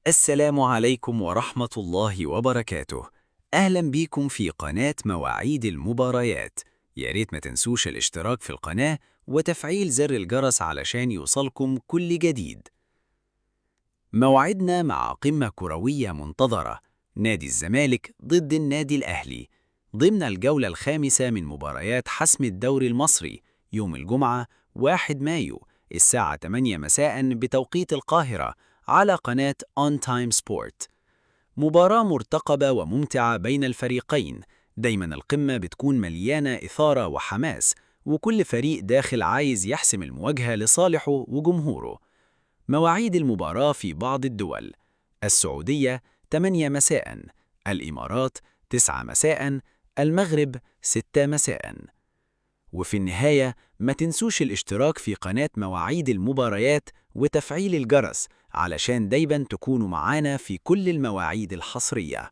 السلام عليكم ورحمة الله وبركاته. أهلا بيكم في قناة مواعيد المباريات. يا ريت ما تنسوش الاشتراك في القناة وتفعيل زر الجرس علشان يوصلكم كل جديد. موعدنا مع قمة كروية منتظرة، نادي الزمالك ضد النادي الأهلي، ضمن الجولة الخامسة من مباريات حسم الدوري المصري يوم الجمعة 1 مايو الساعة 8 مساء بتوقيت القاهرة على قناة On Time Sport. مباراة مرتقبة وممتعة بين الفريقين. دايما القمة بتكون مليانة إثارة وحماس، وكل فريق داخل عايز يحسم المواجهة لصالحه وجمهوره. مواعيد المباراة في بعض الدول: السعودية 8 مساء، الإمارات 9 مساء، المغرب 6 مساء. وفي النهاية ما تنسوش الاشتراك في قناة مواعيد المباريات وتفعيل الجرس علشان دايما تكونوا معانا في كل المواعيد الحصرية.